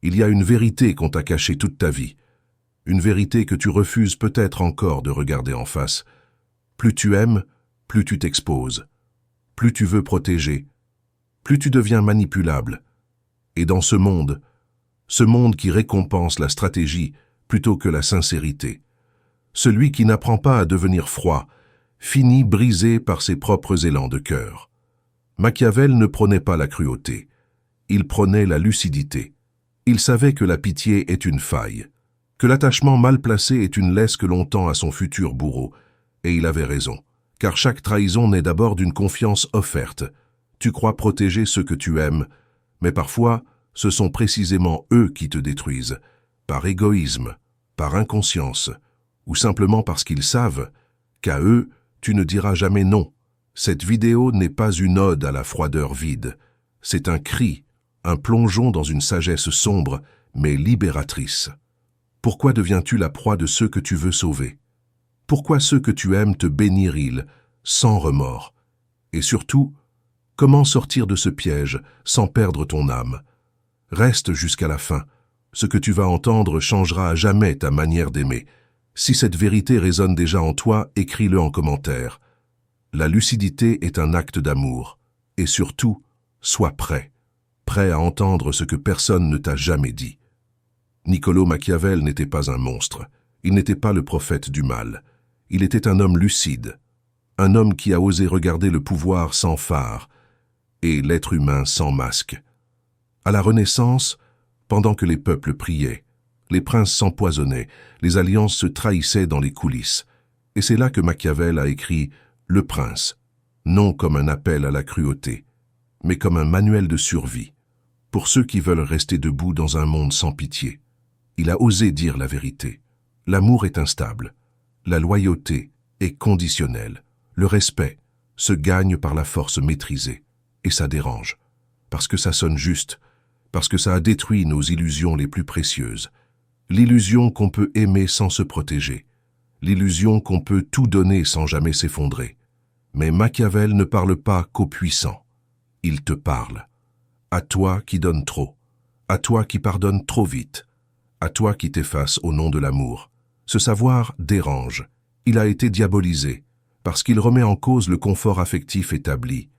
Il y a une vérité qu'on t'a cachée toute ta vie. Une vérité que tu refuses peut-être encore de regarder en face. Plus tu aimes, plus tu t'exposes. Plus tu veux protéger, plus tu deviens manipulable. Et dans ce monde qui récompense la stratégie plutôt que la sincérité, celui qui n'apprend pas à devenir froid, finit brisé par ses propres élans de cœur. Machiavel ne prônait pas la cruauté, il prônait la lucidité. Il savait que la pitié est une faille, que l'attachement mal placé est une laisse que l'on tend à son futur bourreau, et il avait raison, car chaque trahison naît d'abord d'une confiance offerte. Tu crois protéger ceux que tu aimes, mais parfois, ce sont précisément eux qui te détruisent, par égoïsme, par inconscience, ou simplement parce qu'ils savent qu'à eux, tu ne diras jamais non. Cette vidéo n'est pas une ode à la froideur vide, c'est un cri, un plongeon dans une sagesse sombre, mais libératrice. Pourquoi deviens-tu la proie de ceux que tu veux sauver? Pourquoi ceux que tu aimes te bénirent-ils, sans remords? Et surtout, comment sortir de ce piège sans perdre ton âme? Reste jusqu'à la fin. Ce que tu vas entendre changera à jamais ta manière d'aimer. Si cette vérité résonne déjà en toi, écris-le en commentaire. La lucidité est un acte d'amour. Et surtout, sois prêt. Prêt à entendre ce que personne ne t'a jamais dit. Niccolò Machiavel n'était pas un monstre. Il n'était pas le prophète du mal. Il était un homme lucide. Un homme qui a osé regarder le pouvoir sans phare et l'être humain sans masque. À la Renaissance, pendant que les peuples priaient, les princes s'empoisonnaient, les alliances se trahissaient dans les coulisses. Et c'est là que Machiavel a écrit « Le Prince », non comme un appel à la cruauté, mais comme un manuel de survie, pour ceux qui veulent rester debout dans un monde sans pitié. Il a osé dire la vérité. L'amour est instable. La loyauté est conditionnelle. Le respect se gagne par la force maîtrisée. Et ça dérange, parce que ça sonne juste, parce que ça a détruit nos illusions les plus précieuses. L'illusion qu'on peut aimer sans se protéger. L'illusion qu'on peut tout donner sans jamais s'effondrer. Mais Machiavel ne parle pas qu'aux puissants. Il te parle. À toi qui donnes trop. À toi qui pardonnes trop vite. À toi qui t'effaces au nom de l'amour. Ce savoir dérange. Il a été diabolisé, parce qu'il remet en cause le confort affectif établi.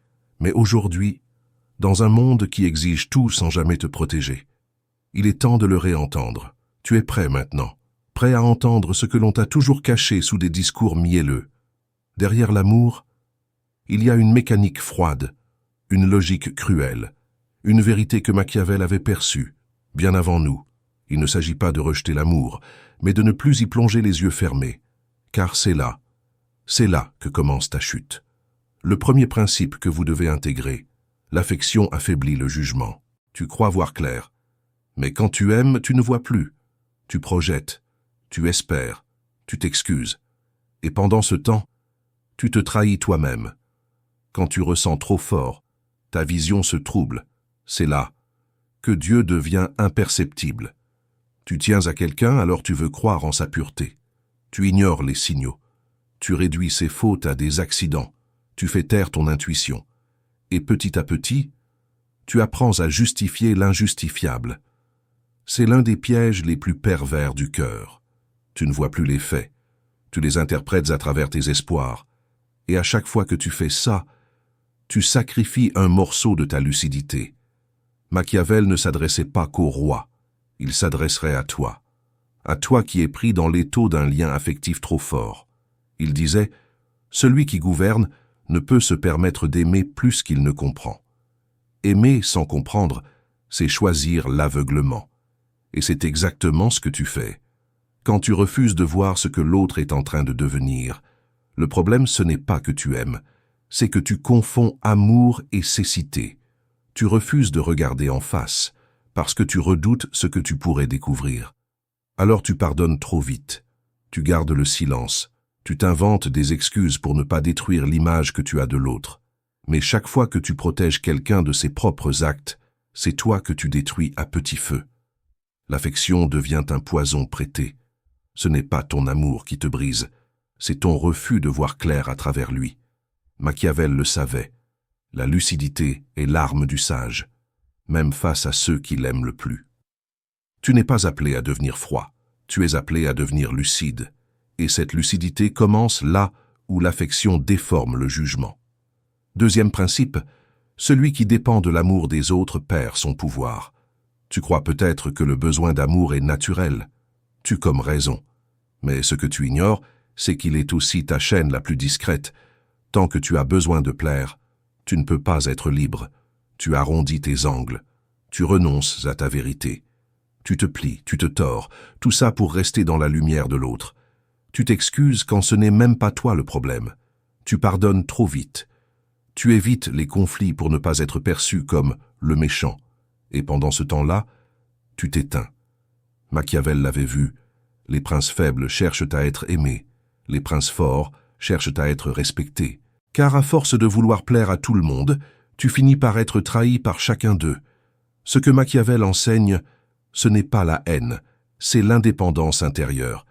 Mais aujourd'hui, dans un monde qui exige tout sans jamais te protéger, il est temps de le réentendre. Tu es prêt maintenant, prêt à entendre ce que l'on t'a toujours caché sous des discours mielleux. Derrière l'amour, il y a une mécanique froide, une logique cruelle, une vérité que Machiavel avait perçue, bien avant nous. Il ne s'agit pas de rejeter l'amour, mais de ne plus y plonger les yeux fermés, car c'est là que commence ta chute. Le premier principe que vous devez intégrer, l'affection affaiblit le jugement. Tu crois voir clair. Mais quand tu aimes, tu ne vois plus. Tu projettes, tu espères, tu t'excuses. Et pendant ce temps, tu te trahis toi-même. Quand tu ressens trop fort, ta vision se trouble. C'est là que Dieu devient imperceptible. Tu tiens à quelqu'un, alors tu veux croire en sa pureté. Tu ignores les signaux. Tu réduis ses fautes à des accidents. Tu fais taire ton intuition. Et petit à petit, tu apprends à justifier l'injustifiable. C'est l'un des pièges les plus pervers du cœur. Tu ne vois plus les faits. Tu les interprètes à travers tes espoirs. Et à chaque fois que tu fais ça, tu sacrifies un morceau de ta lucidité. Machiavel ne s'adressait pas qu'au roi. Il s'adresserait à toi qui es pris dans l'étau d'un lien affectif trop fort. Il disait « Celui qui gouverne ne peut se permettre d'aimer plus qu'il ne comprend. Aimer sans comprendre, c'est choisir l'aveuglement. Et c'est exactement ce que tu fais. Quand tu refuses de voir ce que l'autre est en train de devenir, le problème ce n'est pas que tu aimes, c'est que tu confonds amour et cécité. Tu refuses de regarder en face, parce que tu redoutes ce que tu pourrais découvrir. Alors tu pardonnes trop vite. Tu gardes le silence. Tu t'inventes des excuses pour ne pas détruire l'image que tu as de l'autre. Mais chaque fois que tu protèges quelqu'un de ses propres actes, c'est toi que tu détruis à petit feu. L'affection devient un poison prêté. Ce n'est pas ton amour qui te brise, c'est ton refus de voir clair à travers lui. Machiavel le savait. La lucidité est l'arme du sage, même face à ceux qui l'aiment le plus. Tu n'es pas appelé à devenir froid, tu es appelé à devenir lucide. Et cette lucidité commence là où l'affection déforme le jugement. Deuxième principe, celui qui dépend de l'amour des autres perd son pouvoir. Tu crois peut-être que le besoin d'amour est naturel. Tu comme raison. Mais ce que tu ignores, c'est qu'il est aussi ta chaîne la plus discrète. Tant que tu as besoin de plaire, tu ne peux pas être libre. Tu arrondis tes angles. Tu renonces à ta vérité. Tu te plies, tu te tords, tout ça pour rester dans la lumière de l'autre. Tu t'excuses quand ce n'est même pas toi le problème. Tu pardonnes trop vite. Tu évites les conflits pour ne pas être perçu comme le méchant. Et pendant ce temps-là, tu t'éteins. Machiavel l'avait vu. Les princes faibles cherchent à être aimés. Les princes forts cherchent à être respectés. Car à force de vouloir plaire à tout le monde, tu finis par être trahi par chacun d'eux. Ce que Machiavel enseigne, ce n'est pas la haine, c'est l'indépendance intérieure.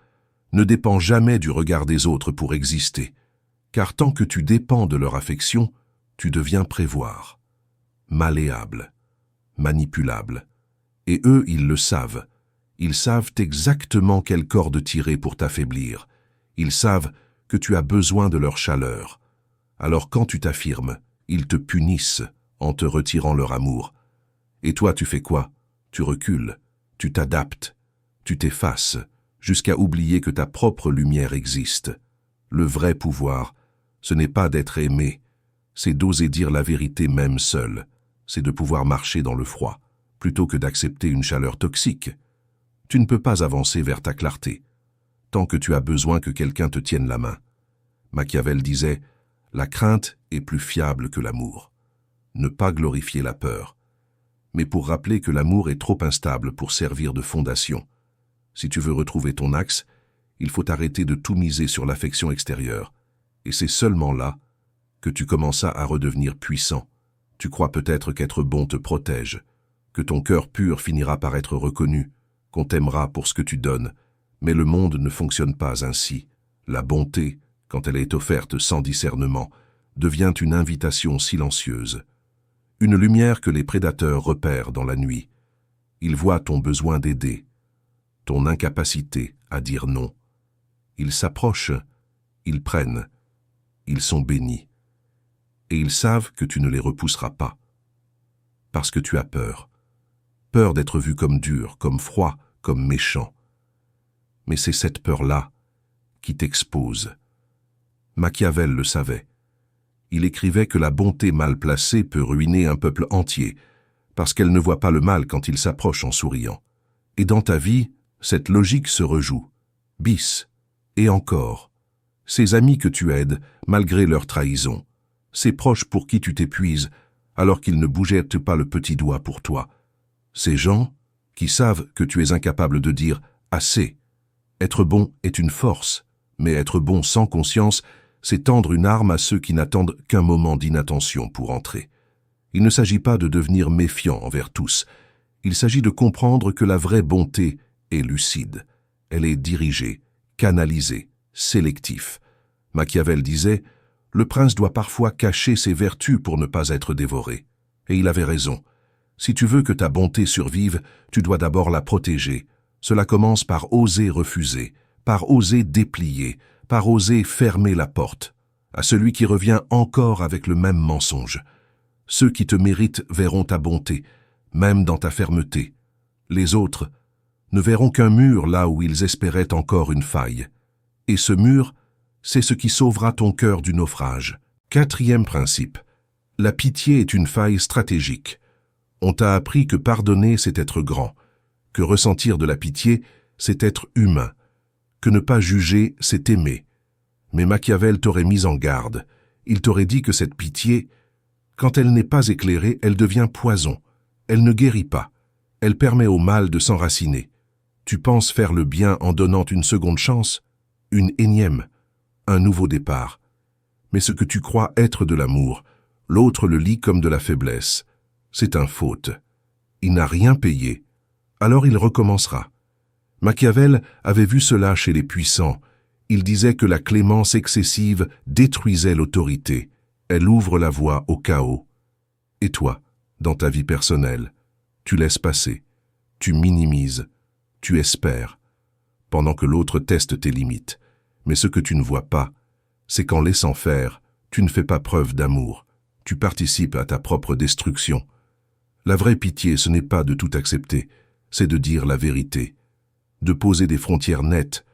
Ne dépends jamais du regard des autres pour exister. Car tant que tu dépends de leur affection, tu deviens prévoir, malléable, manipulable. Et eux, ils le savent. Ils savent exactement quelle corde tirer pour t'affaiblir. Ils savent que tu as besoin de leur chaleur. Alors quand tu t'affirmes, ils te punissent en te retirant leur amour. Et toi, tu fais quoi? Tu recules, tu t'adaptes, tu t'effaces, jusqu'à oublier que ta propre lumière existe. Le vrai pouvoir, ce n'est pas d'être aimé, c'est d'oser dire la vérité même seul. C'est de pouvoir marcher dans le froid, plutôt que d'accepter une chaleur toxique. Tu ne peux pas avancer vers ta clarté, tant que tu as besoin que quelqu'un te tienne la main. Machiavel disait « La crainte est plus fiable que l'amour ». Ne pas glorifier la peur, mais pour rappeler que l'amour est trop instable pour servir de fondation. Si tu veux retrouver ton axe, il faut arrêter de tout miser sur l'affection extérieure. Et c'est seulement là que tu commenças à redevenir puissant. Tu crois peut-être qu'être bon te protège, que ton cœur pur finira par être reconnu, qu'on t'aimera pour ce que tu donnes. Mais le monde ne fonctionne pas ainsi. La bonté, quand elle est offerte sans discernement, devient une invitation silencieuse. Une lumière que les prédateurs repèrent dans la nuit. Ils voient ton besoin d'aider, ton incapacité à dire non. Ils s'approchent, ils prennent, ils sont bénis. Et ils savent que tu ne les repousseras pas. Parce que tu as peur. Peur d'être vu comme dur, comme froid, comme méchant. Mais c'est cette peur-là qui t'expose. Machiavel le savait. Il écrivait que la bonté mal placée peut ruiner un peuple entier, parce qu'elle ne voit pas le mal quand il s'approche en souriant. Et dans ta vie, cette logique se rejoue. Bis. Et encore. Ces amis que tu aides, malgré leur trahison. Ces proches pour qui tu t'épuises, alors qu'ils ne bougettent pas le petit doigt pour toi. Ces gens qui savent que tu es incapable de dire « assez ». Être bon est une force, mais être bon sans conscience, c'est tendre une arme à ceux qui n'attendent qu'un moment d'inattention pour entrer. Il ne s'agit pas de devenir méfiant envers tous. Il s'agit de comprendre que la vraie bonté est lucide. Elle est dirigée, canalisée, sélective. Machiavel disait « Le prince doit parfois cacher ses vertus pour ne pas être dévoré ». Et il avait raison. Si tu veux que ta bonté survive, tu dois d'abord la protéger. Cela commence par oser refuser, par oser déplier, par oser fermer la porte. À celui qui revient encore avec le même mensonge. Ceux qui te méritent verront ta bonté, même dans ta fermeté. Les autres ne verront qu'un mur là où ils espéraient encore une faille. Et ce mur, c'est ce qui sauvera ton cœur du naufrage. Quatrième principe. La pitié est une faille stratégique. On t'a appris que pardonner, c'est être grand, que ressentir de la pitié, c'est être humain, que ne pas juger, c'est aimer. Mais Machiavel t'aurait mis en garde. Il t'aurait dit que cette pitié, quand elle n'est pas éclairée, elle devient poison. Elle ne guérit pas. Elle permet au mal de s'enraciner. Tu penses faire le bien en donnant une seconde chance, une énième, un nouveau départ. Mais ce que tu crois être de l'amour, l'autre le lit comme de la faiblesse. C'est un faute. Il n'a rien payé. Alors il recommencera. Machiavel avait vu cela chez les puissants. Il disait que la clémence excessive détruisait l'autorité. Elle ouvre la voie au chaos. Et toi, dans ta vie personnelle, tu laisses passer, tu minimises, Tu espères, pendant que l'autre teste tes limites. Mais ce que tu ne vois pas, c'est qu'en laissant faire, tu ne fais pas preuve d'amour. Tu participes à ta propre destruction. La vraie pitié, ce n'est pas de tout accepter, c'est de dire la vérité, de poser des frontières nettes,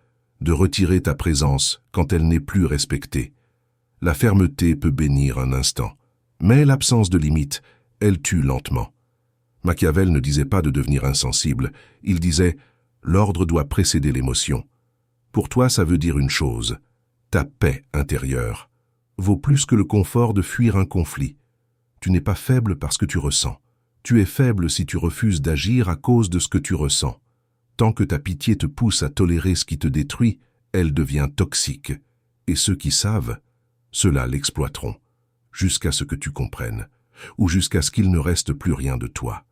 de retirer ta présence quand elle n'est plus respectée. La fermeté peut bénir un instant, mais l'absence de limite, elle tue lentement. Machiavel ne disait pas de devenir insensible, il disait « l'ordre doit précéder l'émotion ». Pour toi, ça veut dire une chose, ta paix intérieure vaut plus que le confort de fuir un conflit. Tu n'es pas faible parce que tu ressens. Tu es faible si tu refuses d'agir à cause de ce que tu ressens. Tant que ta pitié te pousse à tolérer ce qui te détruit, elle devient toxique. Et ceux qui savent, ceux-là l'exploiteront, jusqu'à ce que tu comprennes, ou jusqu'à ce qu'il ne reste plus rien de toi.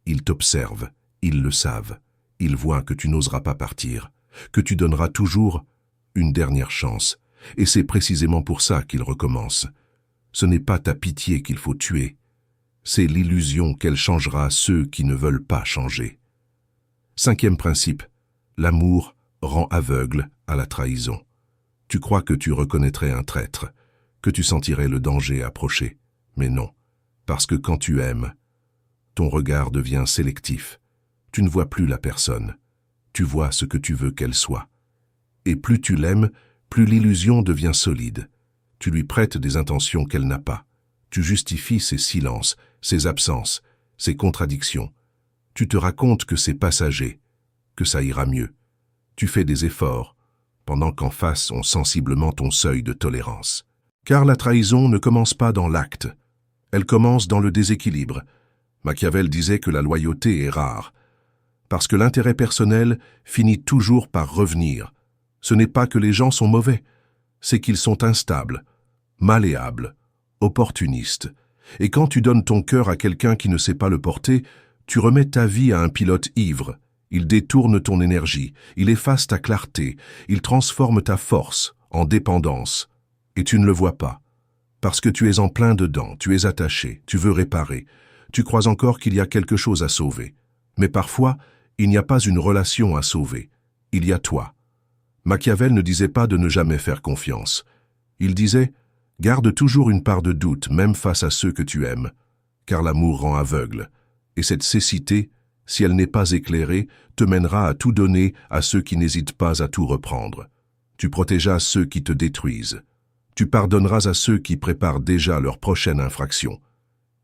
Ils t'observent, ils le savent, ils voient que tu n'oseras pas partir, que tu donneras toujours une dernière chance, et c'est précisément pour ça qu'ils recommencent. Ce n'est pas ta pitié qu'il faut tuer, c'est l'illusion qu'elle changera ceux qui ne veulent pas changer. 5e principe, l'amour rend aveugle à la trahison. Tu crois que tu reconnaîtrais un traître, que tu sentirais le danger approcher, mais non, parce que quand tu aimes, ton regard devient sélectif. Tu ne vois plus la personne, tu vois ce que tu veux qu'elle soit. Et plus tu l'aimes, plus l'illusion devient solide. Tu lui prêtes des intentions qu'elle n'a pas. Tu justifies ses silences, ses absences, ses contradictions. Tu te racontes que c'est passager, que ça ira mieux. Tu fais des efforts, pendant qu'en face on sensiblement ton seuil de tolérance. Car la trahison ne commence pas dans l'acte, elle commence dans le déséquilibre. Machiavel disait que la loyauté est rare, parce que l'intérêt personnel finit toujours par revenir. Ce n'est pas que les gens sont mauvais, c'est qu'ils sont instables, malléables, opportunistes. Et quand tu donnes ton cœur à quelqu'un qui ne sait pas le porter, tu remets ta vie à un pilote ivre. Il détourne ton énergie, il efface ta clarté, il transforme ta force en dépendance. Et tu ne le vois pas. Parce que tu es en plein dedans, tu es attaché, tu veux réparer. Tu crois encore qu'il y a quelque chose à sauver. Mais parfois, il n'y a pas une relation à sauver. Il y a toi. Machiavel ne disait pas de ne jamais faire confiance. Il disait « Garde toujours une part de doute, même face à ceux que tu aimes, car l'amour rend aveugle. Et cette cécité, si elle n'est pas éclairée, te mènera à tout donner à ceux qui n'hésitent pas à tout reprendre. Tu protégeras ceux qui te détruisent. Tu pardonneras à ceux qui préparent déjà leur prochaine infraction.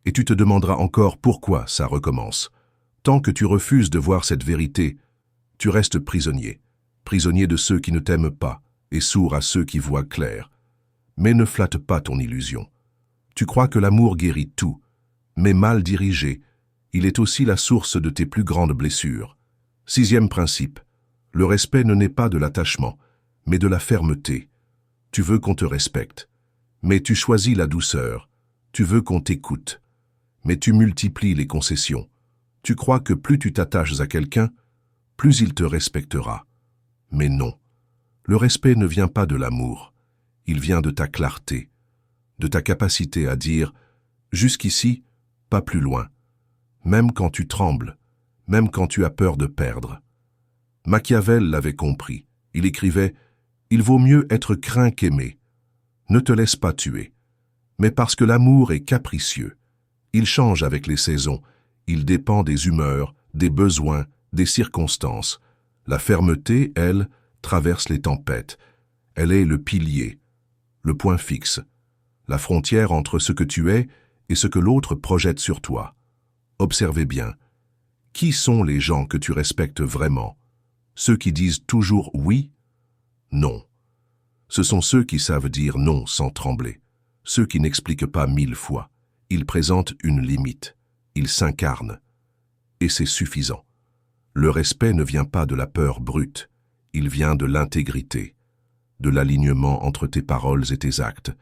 Et tu te demanderas encore pourquoi ça recommence. Tant que tu refuses de voir cette vérité, tu restes prisonnier. Prisonnier de ceux qui ne t'aiment pas et sourd à ceux qui voient clair. Mais ne flatte pas ton illusion. Tu crois que l'amour guérit tout, mais mal dirigé, il est aussi la source de tes plus grandes blessures. 6e principe, le respect ne naît pas de l'attachement, mais de la fermeté. Tu veux qu'on te respecte, mais tu choisis la douceur. Tu veux qu'on t'écoute, mais tu multiplies les concessions. Tu crois que plus tu t'attaches à quelqu'un, plus il te respectera. Mais non, le respect ne vient pas de l'amour, il vient de ta clarté, de ta capacité à dire « jusqu'ici, pas plus loin », même quand tu trembles, même quand tu as peur de perdre. Machiavel l'avait compris, il écrivait « Il vaut mieux être craint qu'aimé. Ne te laisse pas tuer. » Mais parce que l'amour est capricieux, il change avec les saisons, il dépend des humeurs, des besoins, des circonstances. La fermeté, elle, traverse les tempêtes. Elle est le pilier, le point fixe, la frontière entre ce que tu es et ce que l'autre projette sur toi. Observez bien. Qui sont les gens que tu respectes vraiment? Ceux qui disent toujours oui? Non. Ce sont ceux qui savent dire non sans trembler. Ceux qui n'expliquent pas 1000 fois. Ils présentent une limite. Ils s'incarnent. Et c'est suffisant. Le respect ne vient pas de la peur brute. Il vient de l'intégrité, de l'alignement entre tes paroles et tes actes.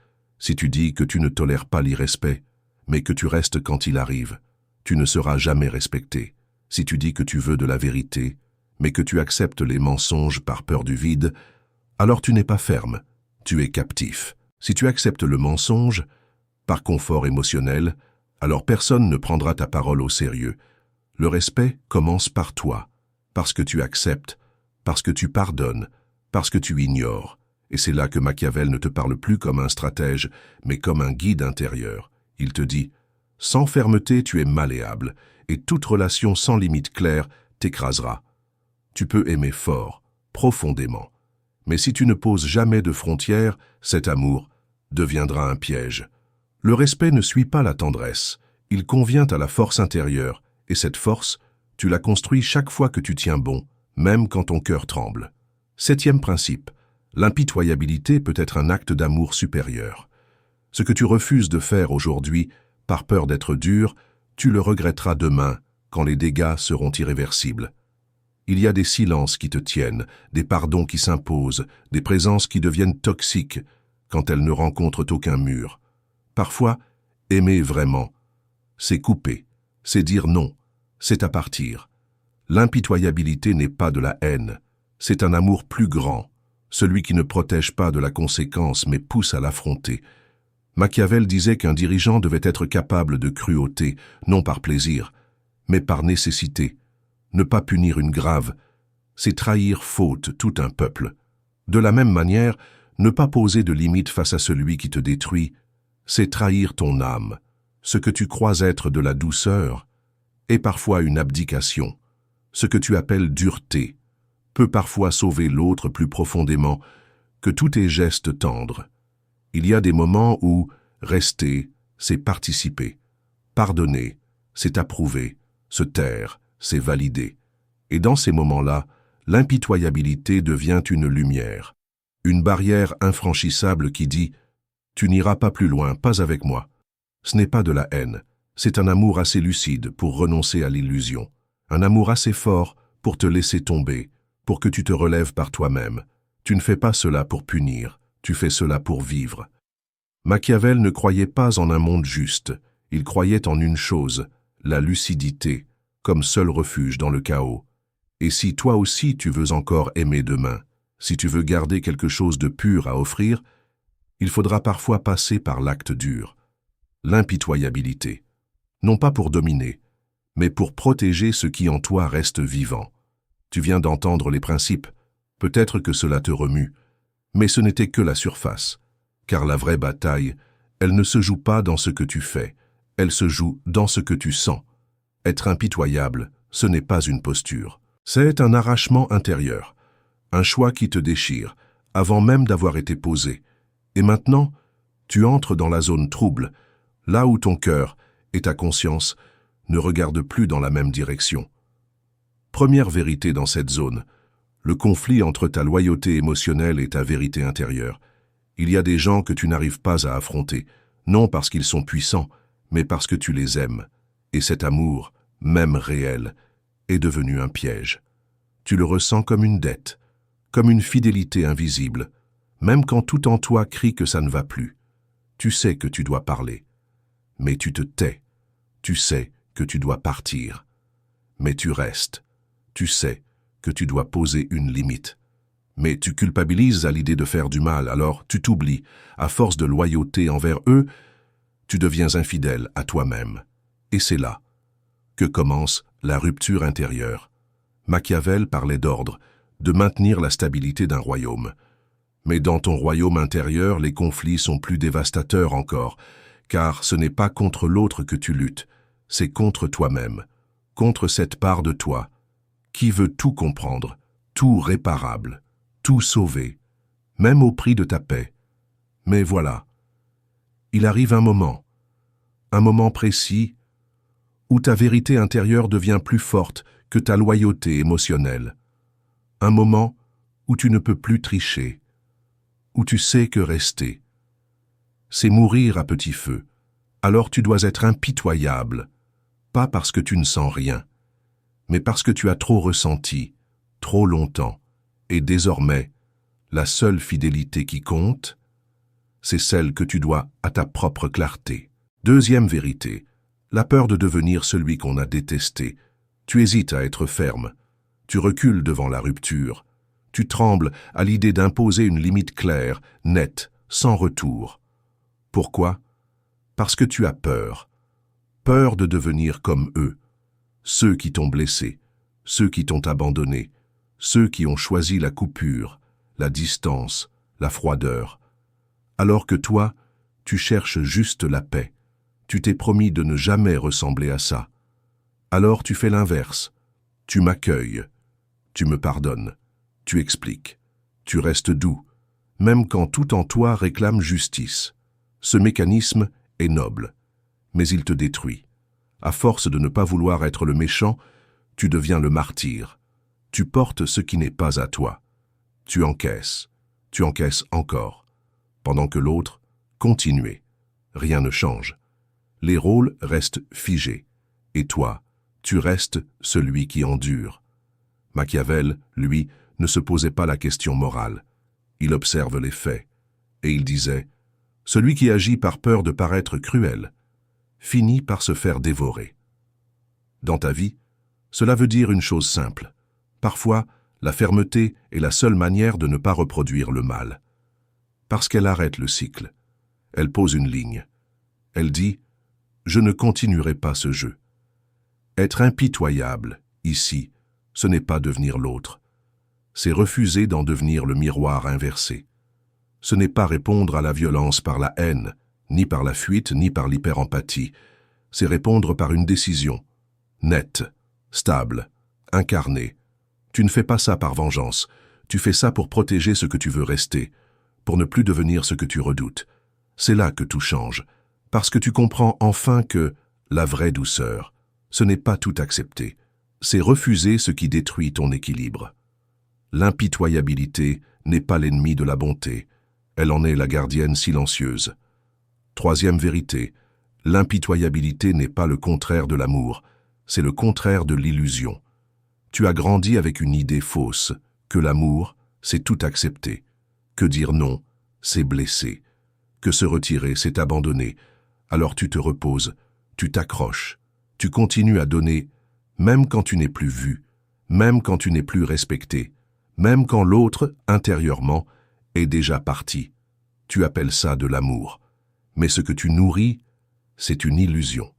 Si tu dis que tu ne tolères pas l'irrespect, mais que tu restes quand il arrive, tu ne seras jamais respecté. Si tu dis que tu veux de la vérité, mais que tu acceptes les mensonges par peur du vide, alors tu n'es pas ferme, tu es captif. Si tu acceptes le mensonge, par confort émotionnel, alors personne ne prendra ta parole au sérieux. Le respect commence par toi. parce que tu acceptes, parce que tu pardonnes, parce que tu ignores. Et c'est là que Machiavel ne te parle plus comme un stratège, mais comme un guide intérieur. Il te dit « Sans fermeté, tu es malléable, et toute relation sans limite claire t'écrasera. Tu peux aimer fort, profondément. Mais si tu ne poses jamais de frontières, cet amour deviendra un piège. Le respect ne suit pas la tendresse. Il convient à la force intérieure, et cette force, tu la construis chaque fois que tu tiens bon, même quand ton cœur tremble. 7e principe. L'impitoyabilité peut être un acte d'amour supérieur. Ce que tu refuses de faire aujourd'hui, par peur d'être dur, tu le regretteras demain, quand les dégâts seront irréversibles. Il y a des silences qui te tiennent, des pardons qui s'imposent, des présences qui deviennent toxiques quand elles ne rencontrent aucun mur. Parfois, aimer vraiment, c'est couper, c'est dire non, c'est à partir. L'impitoyabilité n'est pas de la haine, c'est un amour plus grand, celui qui ne protège pas de la conséquence mais pousse à l'affronter. Machiavel disait qu'un dirigeant devait être capable de cruauté, non par plaisir, mais par nécessité. Ne pas punir une grave, c'est trahir faute tout un peuple. De la même manière, ne pas poser de limites face à celui qui te détruit, c'est trahir ton âme. Ce que tu crois être de la douceur est parfois une abdication. Ce que tu appelles dureté peut parfois sauver l'autre plus profondément que tous tes gestes tendres. Il y a des moments où rester, c'est participer. Pardonner, c'est approuver. Se taire, c'est valider. Et dans ces moments-là, l'impitoyabilité devient une lumière, une barrière infranchissable qui dit « Tu n'iras pas plus loin, pas avec moi ». Ce n'est pas de la haine, c'est un amour assez lucide pour renoncer à l'illusion, un amour assez fort pour te laisser tomber, pour que tu te relèves par toi-même. Tu ne fais pas cela pour punir, tu fais cela pour vivre. Machiavel ne croyait pas en un monde juste, il croyait en une chose, la lucidité, comme seul refuge dans le chaos. Et si toi aussi tu veux encore aimer demain, si tu veux garder quelque chose de pur à offrir, il faudra parfois passer par l'acte dur, l'impitoyabilité. Non pas pour dominer, mais pour protéger ce qui en toi reste vivant. Tu viens d'entendre les principes, peut-être que cela te remue, mais ce n'était que la surface, car la vraie bataille, elle ne se joue pas dans ce que tu fais, elle se joue dans ce que tu sens. Être impitoyable, ce n'est pas une posture. C'est un arrachement intérieur, un choix qui te déchire, avant même d'avoir été posé. Et maintenant, tu entres dans la zone trouble, là où ton cœur et ta conscience ne regardent plus dans la même direction. Première vérité dans cette zone, le conflit entre ta loyauté émotionnelle et ta vérité intérieure. Il y a des gens que tu n'arrives pas à affronter, non parce qu'ils sont puissants, mais parce que tu les aimes. Et cet amour, même réel, est devenu un piège. Tu le ressens comme une dette, comme une fidélité invisible, même quand tout en toi crie que ça ne va plus. Tu sais que tu dois parler, mais tu te tais. Tu sais que tu dois partir, mais tu restes. Tu sais que tu dois poser une limite. Mais tu culpabilises à l'idée de faire du mal, alors tu t'oublies. À force de loyauté envers eux, tu deviens infidèle à toi-même. Et c'est là que commence la rupture intérieure. Machiavel parlait d'ordre, de maintenir la stabilité d'un royaume. Mais dans ton royaume intérieur, les conflits sont plus dévastateurs encore, car ce n'est pas contre l'autre que tu luttes, c'est contre toi-même, contre cette part de toi qui veut tout comprendre, tout réparable, tout sauver, même au prix de ta paix. Mais voilà, il arrive un moment précis, où ta vérité intérieure devient plus forte que ta loyauté émotionnelle. Un moment où tu ne peux plus tricher, où tu sais que rester, c'est mourir à petit feu. Alors tu dois être impitoyable, pas parce que tu ne sens rien, mais parce que tu as trop ressenti, trop longtemps, et désormais, la seule fidélité qui compte, c'est celle que tu dois à ta propre clarté. Deuxième vérité, la peur de devenir celui qu'on a détesté. Tu hésites à être ferme, tu recules devant la rupture, tu trembles à l'idée d'imposer une limite claire, nette, sans retour. Pourquoi? Parce que tu as peur. Peur de devenir comme eux, ceux qui t'ont blessé, ceux qui t'ont abandonné, ceux qui ont choisi la coupure, la distance, la froideur. Alors que toi, tu cherches juste la paix. Tu t'es promis de ne jamais ressembler à ça. Alors tu fais l'inverse. Tu m'accueilles. Tu me pardonnes. Tu expliques. Tu restes doux, même quand tout en toi réclame justice. Ce mécanisme est noble, mais il te détruit. À force de ne pas vouloir être le méchant, tu deviens le martyr. Tu portes ce qui n'est pas à toi. Tu encaisses encore, pendant que l'autre continue. Rien ne change. Les rôles restent figés, et toi, tu restes celui qui endure. Machiavel, lui, ne se posait pas la question morale. Il observe les faits, et il disait « Celui qui agit par peur de paraître cruel finit par se faire dévorer. » Dans ta vie, cela veut dire une chose simple. Parfois, la fermeté est la seule manière de ne pas reproduire le mal. Parce qu'elle arrête le cycle. Elle pose une ligne. Elle dit « Je ne continuerai pas ce jeu. » Être impitoyable, ici, ce n'est pas devenir l'autre. C'est refuser d'en devenir le miroir inversé. Ce n'est pas répondre à la violence par la haine, ni par la fuite, ni par l'hyperempathie. C'est répondre par une décision, nette, stable, incarnée. Tu ne fais pas ça par vengeance, tu fais ça pour protéger ce que tu veux rester, pour ne plus devenir ce que tu redoutes. C'est là que tout change, parce que tu comprends enfin que la vraie douceur, ce n'est pas tout accepter, c'est refuser ce qui détruit ton équilibre. L'impitoyabilité n'est pas l'ennemi de la bonté, elle en est la gardienne silencieuse. Troisième vérité, l'impitoyabilité n'est pas le contraire de l'amour, c'est le contraire de l'illusion. Tu as grandi avec une idée fausse, que l'amour, c'est tout accepter, que dire non, c'est blesser, que se retirer, c'est abandonner. Alors tu te reposes, tu t'accroches, tu continues à donner, même quand tu n'es plus vu, même quand tu n'es plus respecté, même quand l'autre, intérieurement, est déjà parti. Tu appelles ça de l'amour. Mais ce que tu nourris, c'est une illusion.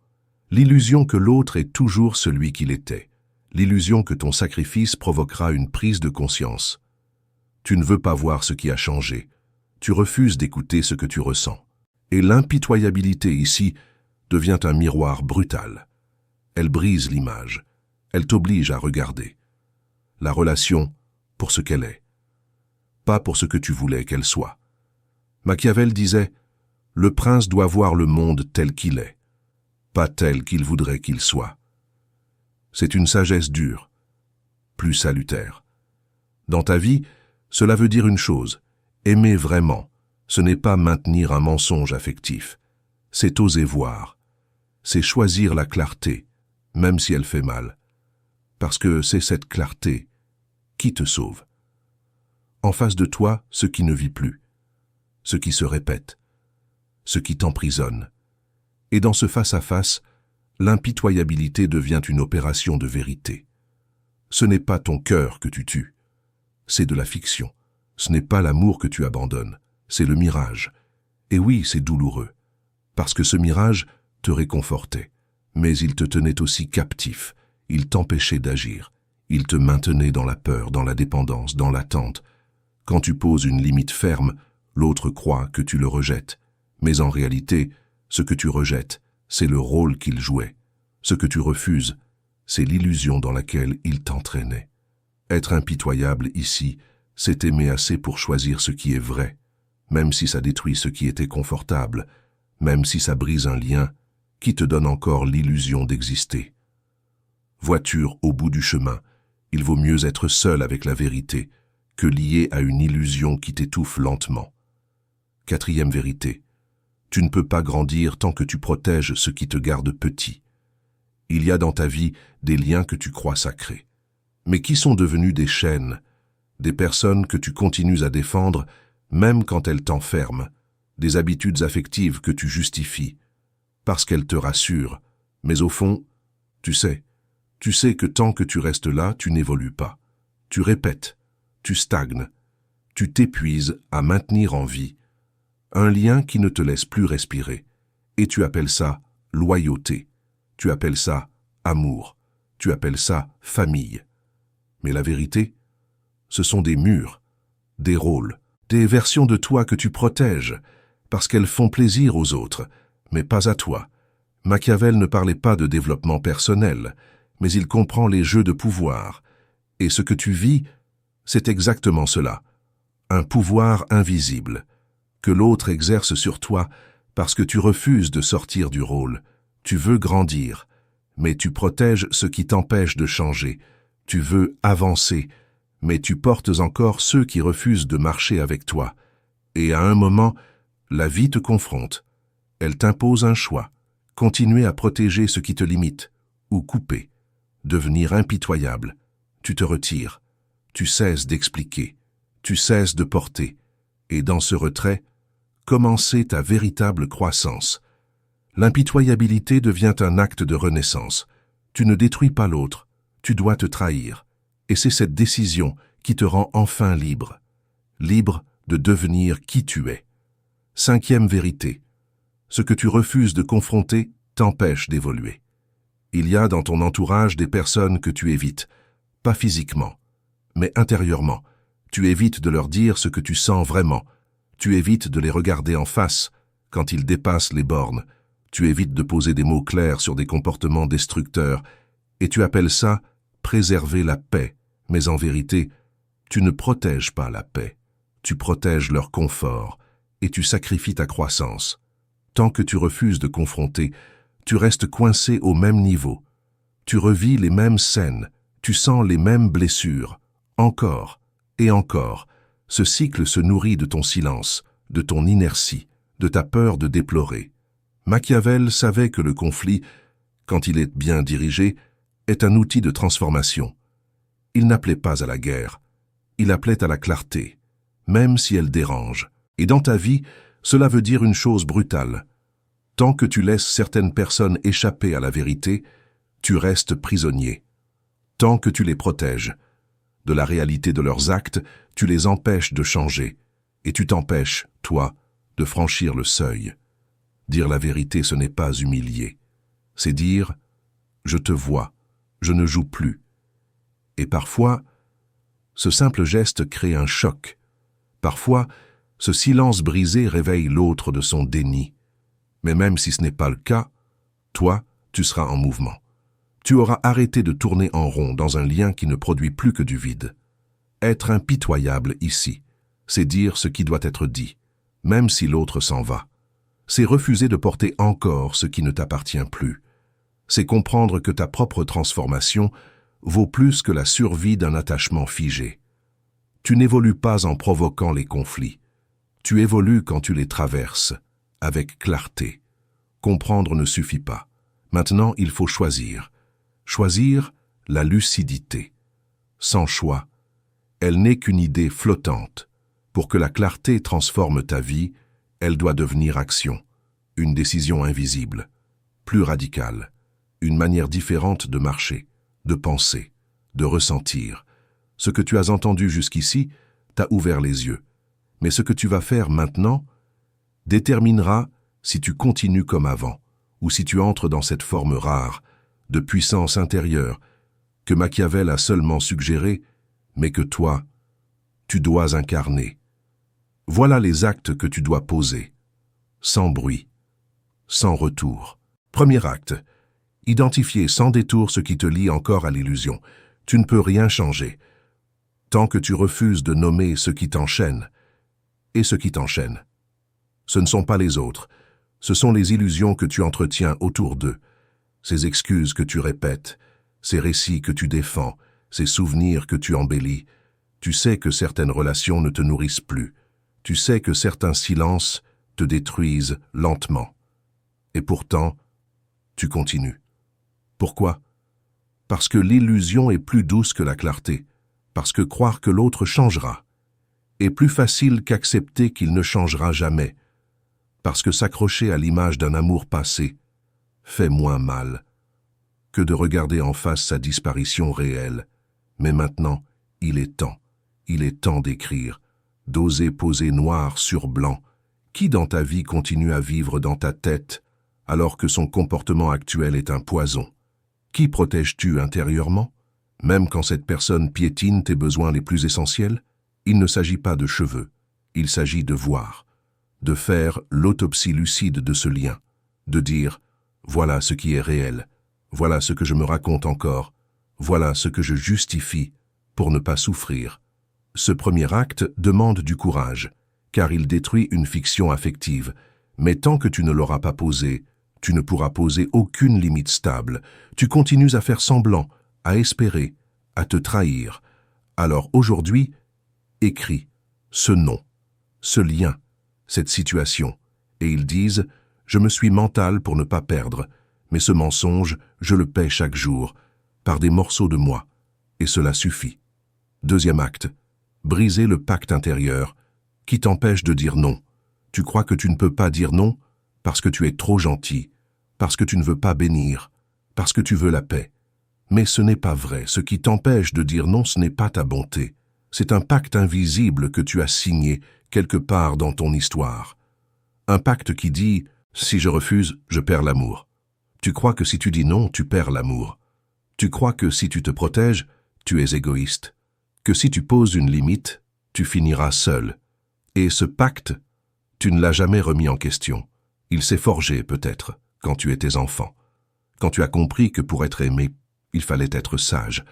L'illusion que l'autre est toujours celui qu'il était. L'illusion que ton sacrifice provoquera une prise de conscience. Tu ne veux pas voir ce qui a changé. Tu refuses d'écouter ce que tu ressens. Et l'impitoyabilité ici devient un miroir brutal. Elle brise l'image. Elle t'oblige à regarder. La relation pour ce qu'elle est. Pas pour ce que tu voulais qu'elle soit. Machiavel disait « Le prince doit voir le monde tel qu'il est, pas tel qu'il voudrait qu'il soit. » C'est une sagesse dure, plus salutaire. Dans ta vie, cela veut dire une chose, aimer vraiment, ce n'est pas maintenir un mensonge affectif, c'est oser voir, c'est choisir la clarté, même si elle fait mal, parce que c'est cette clarté qui te sauve. En face de toi, ce qui ne vit plus, ce qui se répète, ce qui t'emprisonne. Et dans ce face-à-face, l'impitoyabilité devient une opération de vérité. Ce n'est pas ton cœur que tu tues, c'est de la fiction. Ce n'est pas l'amour que tu abandonnes, c'est le mirage. Et oui, c'est douloureux, parce que ce mirage te réconfortait, mais il te tenait aussi captif, il t'empêchait d'agir, il te maintenait dans la peur, dans la dépendance, dans l'attente. Quand tu poses une limite ferme, l'autre croit que tu le rejettes, mais en réalité, ce que tu rejettes, c'est le rôle qu'il jouait. Ce que tu refuses, c'est l'illusion dans laquelle il t'entraînait. Être impitoyable ici, c'est aimer assez pour choisir ce qui est vrai, même si ça détruit ce qui était confortable, même si ça brise un lien qui te donne encore l'illusion d'exister. Voiture au bout du chemin, il vaut mieux être seul avec la vérité que lié à une illusion qui t'étouffe lentement. Quatrième vérité, tu ne peux pas grandir tant que tu protèges ce qui te garde petit. Il y a dans ta vie des liens que tu crois sacrés, mais qui sont devenus des chaînes, des personnes que tu continues à défendre même quand elles t'enferment, des habitudes affectives que tu justifies, parce qu'elles te rassurent, mais au fond, tu sais que tant que tu restes là, tu n'évolues pas. Tu répètes, tu stagnes, tu t'épuises à maintenir en vie un lien qui ne te laisse plus respirer. Et tu appelles ça loyauté, tu appelles ça amour, tu appelles ça famille. Mais la vérité, ce sont des murs, des rôles, des versions de toi que tu protèges, parce qu'elles font plaisir aux autres, mais pas à toi. Machiavel ne parlait pas de développement personnel, mais il comprend les jeux de pouvoir. Et ce que tu vis, c'est exactement cela. Un pouvoir invisible, que l'autre exerce sur toi parce que tu refuses de sortir du rôle. Tu veux grandir, mais tu protèges ce qui t'empêche de changer. Tu veux avancer, mais tu portes encore ceux qui refusent de marcher avec toi. Et à un moment, la vie te confronte. Elle t'impose un choix. Continuer à protéger ce qui te limite, ou couper. Devenir impitoyable. Tu te retires. Tu cesses d'expliquer. Tu cesses de porter. Et dans ce retrait, commencer ta véritable croissance. L'impitoyabilité devient un acte de renaissance. Tu ne détruis pas l'autre. Tu dois te trahir. Et c'est cette décision qui te rend enfin libre. Libre de devenir qui tu es. 5e vérité. Ce que tu refuses de confronter t'empêche d'évoluer. Il y a dans ton entourage des personnes que tu évites, pas physiquement, mais intérieurement. Tu évites de leur dire ce que tu sens vraiment. Tu évites de les regarder en face quand ils dépassent les bornes. Tu évites de poser des mots clairs sur des comportements destructeurs. Et tu appelles ça « préserver la paix ». Mais en vérité, tu ne protèges pas la paix. Tu protèges leur confort et tu sacrifies ta croissance. Tant que tu refuses de confronter, tu restes coincé au même niveau. Tu revis les mêmes scènes, tu sens les mêmes blessures. Encore et encore, ce cycle se nourrit de ton silence, de ton inertie, de ta peur de déplorer. Machiavel savait que le conflit, quand il est bien dirigé, est un outil de transformation. Il n'appelait pas à la guerre, il appelait à la clarté, même si elle dérange. Et dans ta vie, cela veut dire une chose brutale. Tant que tu laisses certaines personnes échapper à la vérité, tu restes prisonnier. Tant que tu les protèges de la réalité de leurs actes, tu les empêches de changer. Et tu t'empêches, toi, de franchir le seuil. Dire la vérité, ce n'est pas humilier. C'est dire « je te vois, je ne joue plus ». Et parfois, ce simple geste crée un choc. Parfois, ce silence brisé réveille l'autre de son déni. Mais même si ce n'est pas le cas, toi, tu seras en mouvement. Tu auras arrêté de tourner en rond dans un lien qui ne produit plus que du vide. Être impitoyable ici, c'est dire ce qui doit être dit, même si l'autre s'en va. C'est refuser de porter encore ce qui ne t'appartient plus. C'est comprendre que ta propre transformation vaut plus que la survie d'un attachement figé. Tu n'évolues pas en provoquant les conflits. Tu évolues quand tu les traverses, avec clarté. Comprendre ne suffit pas. Maintenant, il faut choisir. Choisir la lucidité. Sans choix, elle n'est qu'une idée flottante. Pour que la clarté transforme ta vie, elle doit devenir action. Une décision invisible, plus radicale, une manière différente de marcher, de penser, de ressentir. Ce que tu as entendu jusqu'ici t'a ouvert les yeux. Mais ce que tu vas faire maintenant déterminera si tu continues comme avant, ou si tu entres dans cette forme rare, de puissance intérieure, que Machiavel a seulement suggérée, mais que toi, tu dois incarner. Voilà les actes que tu dois poser, sans bruit, sans retour. Premier acte, identifier sans détour ce qui te lie encore à l'illusion. Tu ne peux rien changer, tant que tu refuses de nommer ce qui t'enchaîne. Et ce qui t'enchaîne, ce ne sont pas les autres, ce sont les illusions que tu entretiens autour d'eux, ces excuses que tu répètes, ces récits que tu défends, ces souvenirs que tu embellis. Tu sais que certaines relations ne te nourrissent plus. Tu sais que certains silences te détruisent lentement. Et pourtant, tu continues. Pourquoi? Parce que l'illusion est plus douce que la clarté, parce que croire que l'autre changera est plus facile qu'accepter qu'il ne changera jamais, parce que s'accrocher à l'image d'un amour passé fait moins mal que de regarder en face sa disparition réelle. Mais maintenant, il est temps d'écrire, d'oser poser noir sur blanc. Qui dans ta vie continue à vivre dans ta tête alors que son comportement actuel est un poison? Qui protèges-tu intérieurement? même quand cette personne piétine tes besoins les plus essentiels? Il ne s'agit pas de cheveux, il s'agit de voir, de faire l'autopsie lucide de ce lien, de dire « voilà ce qui est réel, voilà ce que je me raconte encore, voilà ce que je justifie pour ne pas souffrir ». Ce premier acte demande du courage, car il détruit une fiction affective, mais tant que tu ne l'auras pas posée, tu ne pourras poser aucune limite stable, tu continues à faire semblant, à espérer, à te trahir. Alors aujourd'hui, écris ce nom, ce lien, cette situation, et ils disent « Je me suis mental pour ne pas perdre, mais ce mensonge, je le paie chaque jour, par des morceaux de moi, et cela suffit. » Deuxième acte, briser le pacte intérieur qui t'empêche de dire non. Tu crois que tu ne peux pas dire non parce que tu es trop gentil, parce que tu ne veux pas bénir, parce que tu veux la paix. Mais ce n'est pas vrai. Ce qui t'empêche de dire non, ce n'est pas ta bonté. C'est un pacte invisible que tu as signé quelque part dans ton histoire. Un pacte qui dit « si je refuse, je perds l'amour ». Tu crois que si tu dis non, tu perds l'amour. Tu crois que si tu te protèges, tu es égoïste. Que si tu poses une limite, tu finiras seul. Et ce pacte, tu ne l'as jamais remis en question. Il s'est forgé peut-être quand tu étais enfant. Quand tu as compris que pour être aimé, il fallait être sage.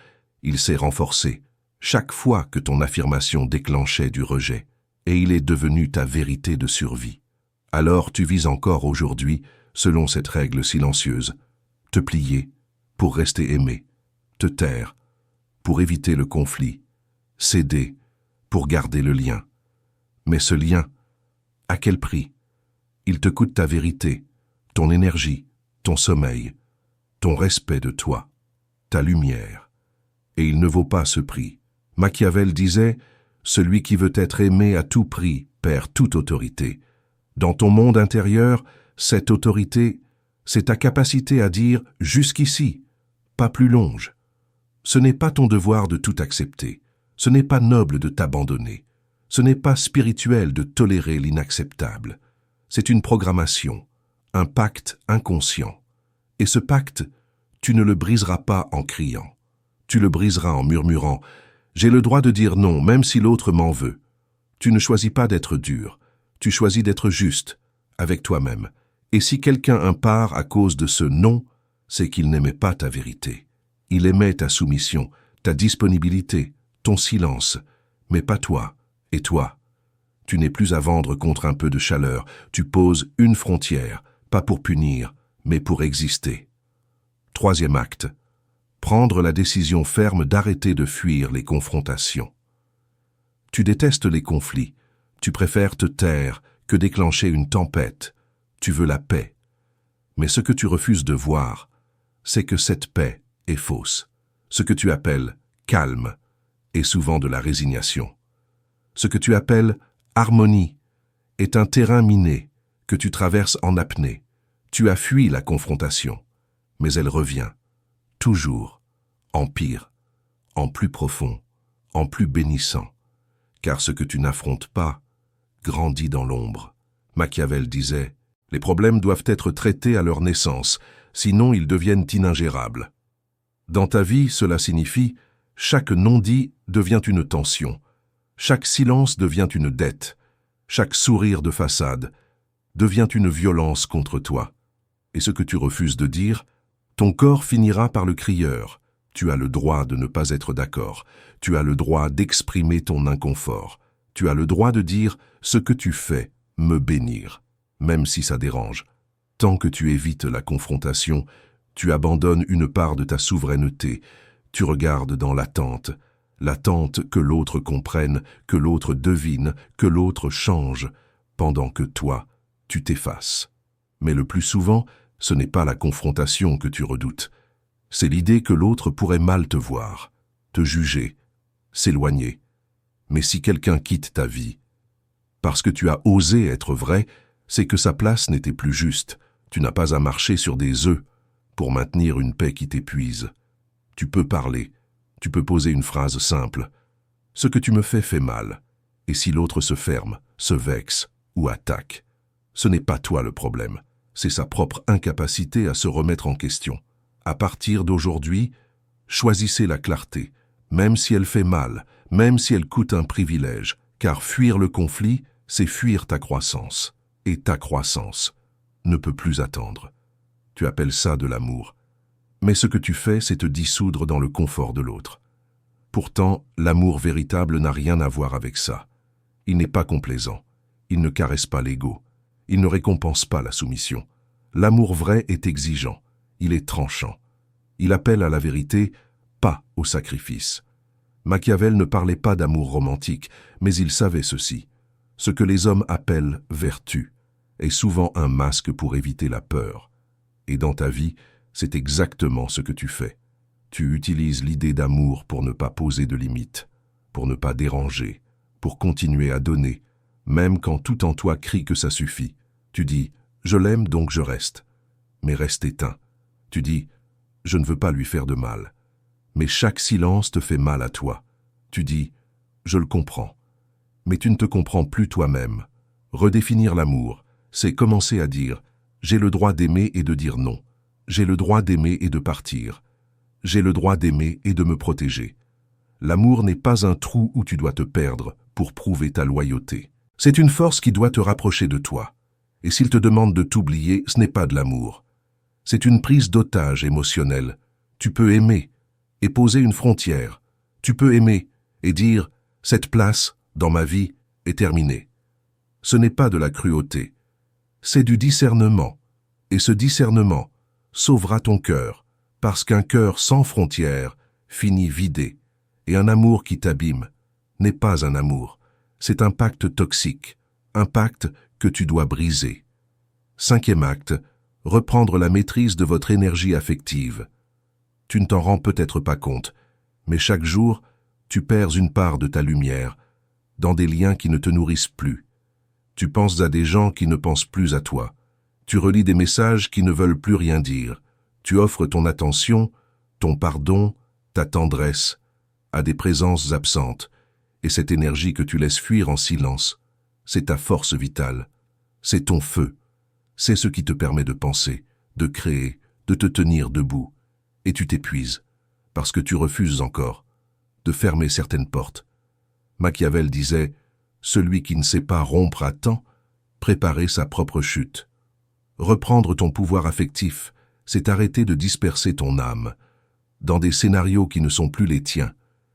Il s'est renforcé chaque fois que ton affirmation déclenchait du rejet, et il est devenu ta vérité de survie. Alors tu vis encore aujourd'hui selon cette règle silencieuse, te plier pour rester aimé, te taire pour éviter le conflit, céder pour garder le lien. Mais ce lien, à quel prix? Il te coûte ta vérité, ton énergie, ton sommeil, ton respect de toi, ta lumière. Et il ne vaut pas ce prix. Machiavel disait « Celui qui veut être aimé à tout prix perd toute autorité ». Dans ton monde intérieur, cette autorité, c'est ta capacité à dire « jusqu'ici », pas plus longe. Ce n'est pas ton devoir de tout accepter. Ce n'est pas noble de t'abandonner. Ce n'est pas spirituel de tolérer l'inacceptable. C'est une programmation, un pacte inconscient. Et ce pacte, tu ne le briseras pas en criant. Tu le briseras en murmurant « J'ai le droit de dire non, même si l'autre m'en veut ». Tu ne choisis pas d'être dur. Tu choisis d'être juste, avec toi-même. Et si quelqu'un impart à cause de ce non, c'est qu'il n'aimait pas ta vérité. Il aimait ta soumission, ta disponibilité, ton silence, mais pas toi. Et toi, tu n'es plus à vendre contre un peu de chaleur. Tu poses une frontière, pas pour punir, mais pour exister. Troisième acte, prendre la décision ferme d'arrêter de fuir les confrontations. Tu détestes les conflits. Tu préfères te taire que déclencher une tempête. Tu veux la paix. Mais ce que tu refuses de voir, c'est que cette paix est fausse. Ce que tu appelles calme est souvent de la résignation. Ce que tu appelles harmonie est un terrain miné que tu traverses en apnée. Tu as fui la confrontation, mais elle revient, toujours, en pire, en plus profond, en plus bénissant. Car ce que tu n'affrontes pas grandit dans l'ombre. Machiavel disait « Les problèmes doivent être traités à leur naissance, sinon ils deviennent iningérables ». Dans ta vie, cela signifie « Chaque non-dit devient une tension, chaque silence devient une dette, chaque sourire de façade devient une violence contre toi. Et ce que tu refuses de dire, ton corps finira par le crieur. Tu as le droit de ne pas être d'accord. Tu as le droit d'exprimer ton inconfort. Tu as le droit de dire « ce que tu fais, me bénir », même si ça dérange. Tant que tu évites la confrontation, tu abandonnes une part de ta souveraineté. Tu regardes dans l'attente que l'autre comprenne, que l'autre devine, que l'autre change, pendant que toi, tu t'effaces. Mais le plus souvent, ce n'est pas la confrontation que tu redoutes. C'est l'idée que l'autre pourrait mal te voir, te juger, s'éloigner. Mais si quelqu'un quitte ta vie, parce que tu as osé être vrai, c'est que sa place n'était plus juste. Tu n'as pas à marcher sur des œufs pour maintenir une paix qui t'épuise. Tu peux parler, tu peux poser une phrase simple. « Ce que tu me fais fait mal. » Et si l'autre se ferme, se vexe ou attaque, ce n'est pas toi le problème. C'est sa propre incapacité à se remettre en question. À partir d'aujourd'hui, Choisissez la clarté, même si elle fait mal, même si elle coûte un privilège, car fuir le conflit, c'est fuir ta croissance. Et ta croissance ne peut plus attendre. Tu appelles ça de l'amour. Mais ce que tu fais, c'est te dissoudre dans le confort de l'autre. Pourtant, l'amour véritable n'a rien à voir avec ça. Il n'est pas complaisant. Il ne caresse pas l'ego. Il ne récompense pas la soumission. L'amour vrai est exigeant. Il est tranchant. Il appelle à la vérité, pas au sacrifice. Machiavel ne parlait pas d'amour romantique, mais il savait ceci. Ce que les hommes appellent vertu est souvent un masque pour éviter la peur. Et dans ta vie, c'est exactement ce que tu fais. Tu utilises l'idée d'amour pour ne pas poser de limites, pour ne pas déranger, pour continuer à donner, même quand tout en toi crie que ça suffit. Tu dis « je l'aime donc je reste », mais reste éteint. Tu dis « je ne veux pas lui faire de mal », mais chaque silence te fait mal à toi. Tu dis « je le comprends », mais tu ne te comprends plus toi-même. Redéfinir l'amour, c'est commencer à dire « j'ai le droit d'aimer et de dire non ». J'ai le droit d'aimer et de partir. J'ai le droit d'aimer et de me protéger. L'amour n'est pas un trou où tu dois te perdre pour prouver ta loyauté. C'est une force qui doit te rapprocher de toi. Et s'il te demande de t'oublier, ce n'est pas de l'amour. C'est une prise d'otage émotionnelle. Tu peux aimer et poser une frontière. Tu peux aimer et dire « cette place, dans ma vie, est terminée ». Ce n'est pas de la cruauté. C'est du discernement. Et ce discernement sauvera ton cœur, parce qu'un cœur sans frontières finit vidé, et un amour qui t'abîme n'est pas un amour, c'est un pacte toxique, un pacte que tu dois briser. 5e acte, reprendre la maîtrise de votre énergie affective. Tu ne t'en rends peut-être pas compte, mais chaque jour, tu perds une part de ta lumière, dans des liens qui ne te nourrissent plus. Tu penses à des gens qui ne pensent plus à toi. Tu relis des messages qui ne veulent plus rien dire. Tu offres ton attention, ton pardon, ta tendresse à des présences absentes. Et cette énergie que tu laisses fuir en silence, c'est ta force vitale. C'est ton feu. C'est ce qui te permet de penser, de créer, de te tenir debout. Et tu t'épuises, parce que tu refuses encore de fermer certaines portes. Machiavel disait « Celui qui ne sait pas rompre à temps, préparer sa propre chute ». Reprendre ton pouvoir affectif, c'est arrêter de disperser ton âme dans des scénarios qui ne sont plus les tiens.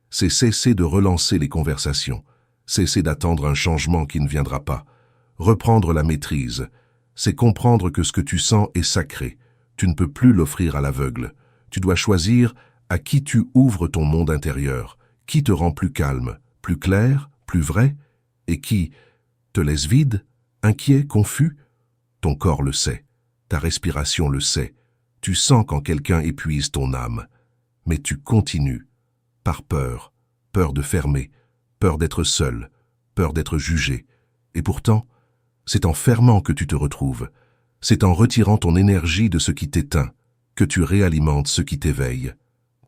C'est cesser de relancer les conversations, cesser d'attendre un changement qui ne viendra pas. Reprendre la maîtrise, c'est comprendre que ce que tu sens est sacré. Tu ne peux plus l'offrir à l'aveugle. Tu dois choisir à qui tu ouvres ton monde intérieur, qui te rend plus calme, plus clair, plus vrai, et qui te laisse vide, inquiet, confus. Ton corps le sait, ta respiration le sait, tu sens quand quelqu'un épuise ton âme, mais tu continues, par peur, peur de fermer, peur d'être seul, peur d'être jugé. Et pourtant, c'est en fermant que tu te retrouves, c'est en retirant ton énergie de ce qui t'éteint, que tu réalimentes ce qui t'éveille.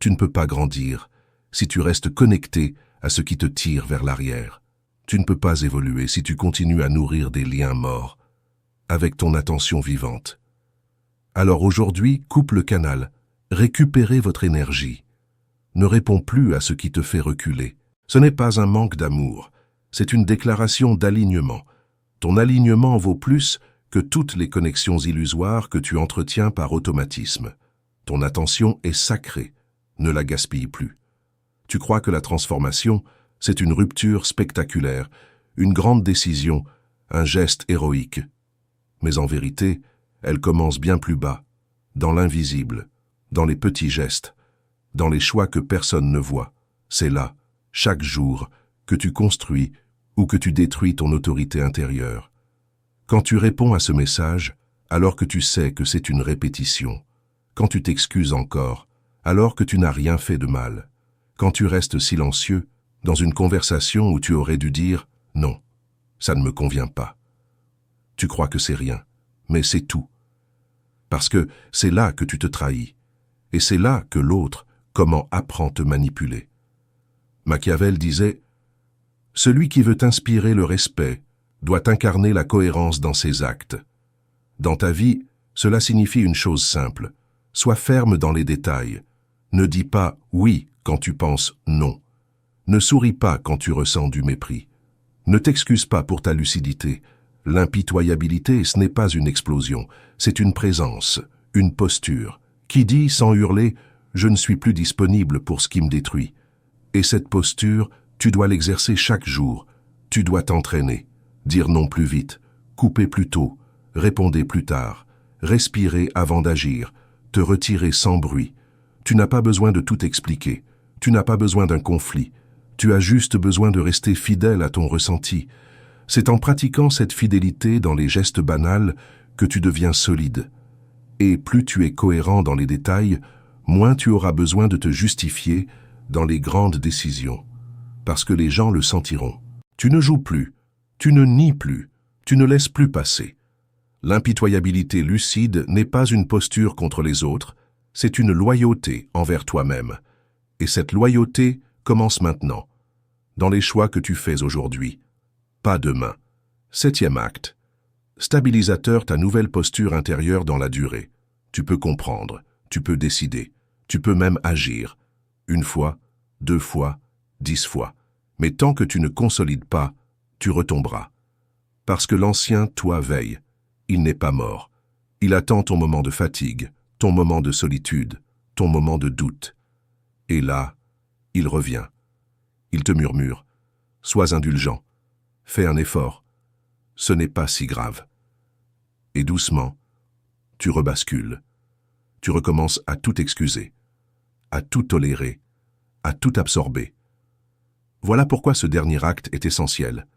Tu ne peux pas grandir si tu restes connecté à ce qui te tire vers l'arrière. Tu ne peux pas évoluer si tu continues à nourrir des liens morts avec ton attention vivante. Alors aujourd'hui, coupe le canal, récupérez votre énergie. Ne réponds plus à ce qui te fait reculer. Ce n'est pas un manque d'amour, c'est une déclaration d'alignement. Ton alignement vaut plus que toutes les connexions illusoires que tu entretiens par automatisme. Ton attention est sacrée, ne la gaspille plus. Tu crois que la transformation, c'est une rupture spectaculaire, une grande décision, un geste héroïque. Mais en vérité, elle commence bien plus bas, dans l'invisible, dans les petits gestes, dans les choix que personne ne voit. C'est là, chaque jour, que tu construis ou que tu détruis ton autorité intérieure. Quand tu réponds à ce message, alors que tu sais que c'est une répétition, quand tu t'excuses encore, alors que tu n'as rien fait de mal, quand tu restes silencieux, dans une conversation où tu aurais dû dire « non, ça ne me convient pas ». Tu crois que c'est rien, mais c'est tout. Parce que c'est là que tu te trahis, et c'est là que l'autre apprend à te manipuler. Machiavel disait « Celui qui veut inspirer le respect doit incarner la cohérence dans ses actes. Dans ta vie, cela signifie une chose simple, sois ferme dans les détails. Ne dis pas oui quand tu penses non. Ne souris pas quand tu ressens du mépris. Ne t'excuse pas pour ta lucidité. L'impitoyabilité, ce n'est pas une explosion, c'est une présence, une posture, qui dit sans hurler « je ne suis plus disponible pour ce qui me détruit ». Et cette posture, tu dois l'exercer chaque jour. Tu dois t'entraîner, dire non plus vite, couper plus tôt, répondre plus tard, respirer avant d'agir, te retirer sans bruit. Tu n'as pas besoin de tout expliquer, tu n'as pas besoin d'un conflit, tu as juste besoin de rester fidèle à ton ressenti. C'est en pratiquant cette fidélité dans les gestes banals que tu deviens solide. Et plus tu es cohérent dans les détails, moins tu auras besoin de te justifier dans les grandes décisions. Parce que les gens le sentiront. Tu ne joues plus, tu ne nies plus, tu ne laisses plus passer. L'impitoyabilité lucide n'est pas une posture contre les autres, c'est une loyauté envers toi-même. Et cette loyauté commence maintenant, dans les choix que tu fais aujourd'hui, pas demain. 7e acte. Stabilisateur, ta nouvelle posture intérieure dans la durée. Tu peux comprendre, tu peux décider, tu peux même agir. 1 fois, 2 fois, 10 fois. Mais tant que tu ne consolides pas, tu retomberas. Parce que l'ancien toi veille. Il n'est pas mort. Il attend ton moment de fatigue, ton moment de solitude, ton moment de doute. Et là, il revient. Il te murmure. Sois indulgent. Fais un effort. Ce n'est pas si grave. Et doucement, tu rebascules. Tu recommences à tout excuser, à tout tolérer, à tout absorber. Voilà pourquoi ce dernier acte est essentiel.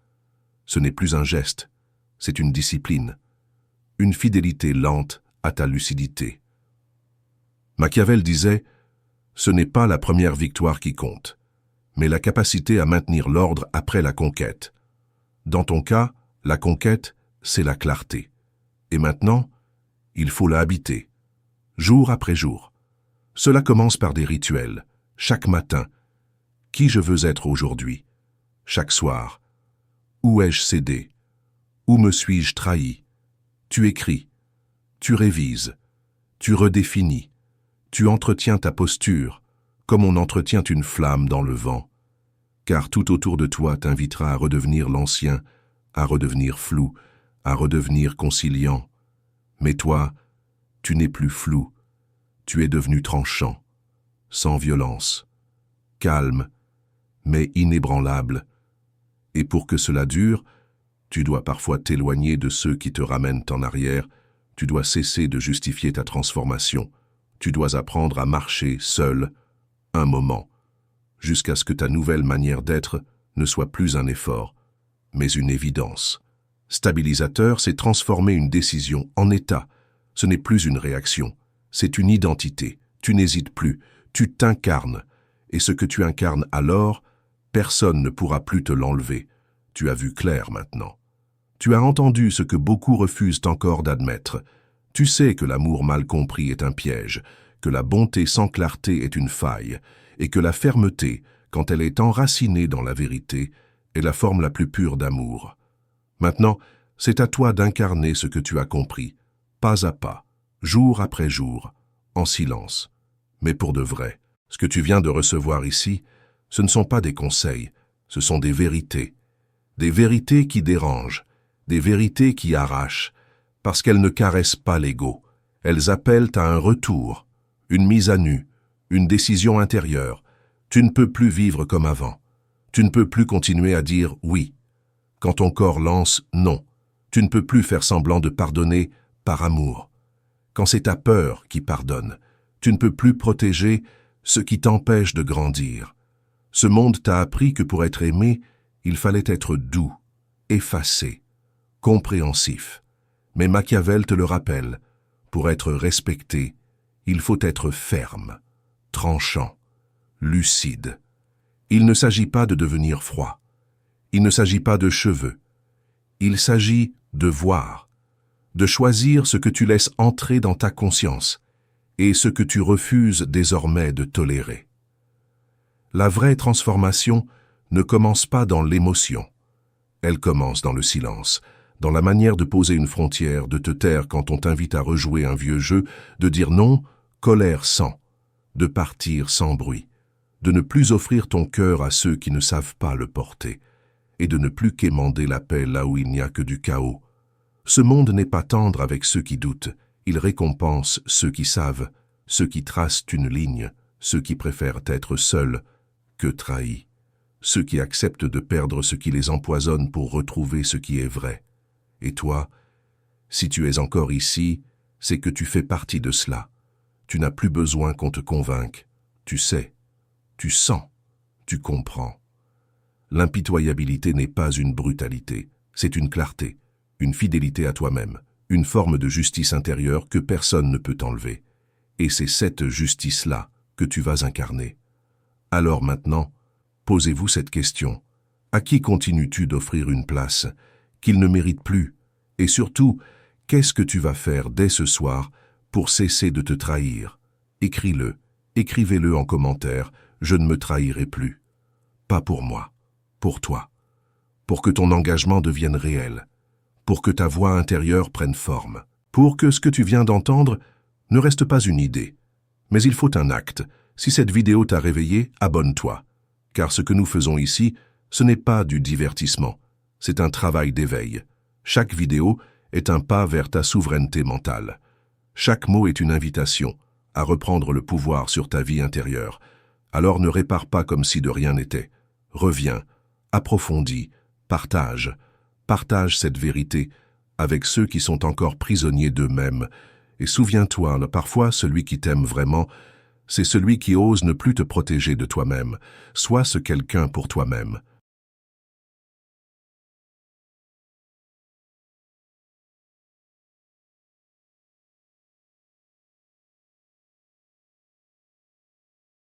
Ce n'est plus un geste, c'est une discipline, une fidélité lente à ta lucidité. Machiavel disait « Ce n'est pas la première victoire qui compte, mais la capacité à maintenir l'ordre après la conquête. » Dans ton cas, la conquête, c'est la clarté. Et maintenant, il faut la habiter, jour après jour. Cela commence par des rituels, chaque matin. Qui je veux être aujourd'hui? Chaque soir. Où ai-je cédé? Où me suis-je trahi? Tu écris, tu révises, tu redéfinis, tu entretiens ta posture, comme on entretient une flamme dans le vent. Car tout autour de toi t'invitera à redevenir l'ancien, à redevenir flou, à redevenir conciliant. Mais toi, tu n'es plus flou, tu es devenu tranchant, sans violence, calme, mais inébranlable. Et pour que cela dure, tu dois parfois t'éloigner de ceux qui te ramènent en arrière, tu dois cesser de justifier ta transformation, tu dois apprendre à marcher seul, un moment, jusqu'à ce que ta nouvelle manière d'être ne soit plus un effort, mais une évidence. Stabilisateur, c'est transformer une décision en état. Ce n'est plus une réaction, c'est une identité. Tu n'hésites plus, tu t'incarnes. Et ce que tu incarnes alors, personne ne pourra plus te l'enlever. Tu as vu clair maintenant. Tu as entendu ce que beaucoup refusent encore d'admettre. Tu sais que l'amour mal compris est un piège, que la bonté sans clarté est une faille, et que la fermeté, quand elle est enracinée dans la vérité, est la forme la plus pure d'amour. Maintenant, c'est à toi d'incarner ce que tu as compris, pas à pas, jour après jour, en silence. Mais pour de vrai, ce que tu viens de recevoir ici, ce ne sont pas des conseils, ce sont des vérités qui dérangent, des vérités qui arrachent, parce qu'elles ne caressent pas l'ego. Elles appellent à un retour, une mise à nu, une décision intérieure. Tu ne peux plus vivre comme avant. Tu ne peux plus continuer à dire oui. Quand ton corps lance non, tu ne peux plus faire semblant de pardonner par amour. Quand c'est ta peur qui pardonne, tu ne peux plus protéger ce qui t'empêche de grandir. Ce monde t'a appris que pour être aimé, il fallait être doux, effacé, compréhensif. Mais Machiavel te le rappelle, pour être respecté, il faut être ferme, tranchant, lucide. Il ne s'agit pas de devenir froid. Il ne s'agit pas de cheveux. Il s'agit de voir, de choisir ce que tu laisses entrer dans ta conscience et ce que tu refuses désormais de tolérer. La vraie transformation ne commence pas dans l'émotion. Elle commence dans le silence, dans la manière de poser une frontière, de te taire quand on t'invite à rejouer un vieux jeu, de dire non, colère sans. de partir sans bruit, de ne plus offrir ton cœur à ceux qui ne savent pas le porter, et de ne plus quémander la paix là où il n'y a que du chaos. Ce monde n'est pas tendre avec ceux qui doutent, il récompense ceux qui savent, ceux qui tracent une ligne, ceux qui préfèrent être seuls que trahis, ceux qui acceptent de perdre ce qui les empoisonne pour retrouver ce qui est vrai. Et toi, si tu es encore ici, c'est que tu fais partie de cela. Tu n'as plus besoin qu'on te convainque. Tu sais, tu sens, tu comprends. L'impitoyabilité n'est pas une brutalité, c'est une clarté, une fidélité à toi-même, une forme de justice intérieure que personne ne peut enlever. Et c'est cette justice-là que tu vas incarner. Alors maintenant, posez-vous cette question. À qui continues-tu d'offrir une place qu'il ne mérite plus? Et surtout, qu'est-ce que tu vas faire dès ce soir pour cesser de te trahir? Écris-le, écrivez-le en commentaire, je ne me trahirai plus. Pas pour moi, pour toi. Pour que ton engagement devienne réel. Pour que ta voix intérieure prenne forme. Pour que ce que tu viens d'entendre ne reste pas une idée. Mais il faut un acte. Si cette vidéo t'a réveillé, abonne-toi. Car ce que nous faisons ici, ce n'est pas du divertissement. C'est un travail d'éveil. Chaque vidéo est un pas vers ta souveraineté mentale. Chaque mot est une invitation à reprendre le pouvoir sur ta vie intérieure. Alors ne répare pas comme si de rien n'était. Reviens, approfondis, partage. Partage cette vérité avec ceux qui sont encore prisonniers d'eux-mêmes. Et souviens-toi, parfois celui qui t'aime vraiment, c'est celui qui ose ne plus te protéger de toi-même. Sois ce quelqu'un pour toi-même.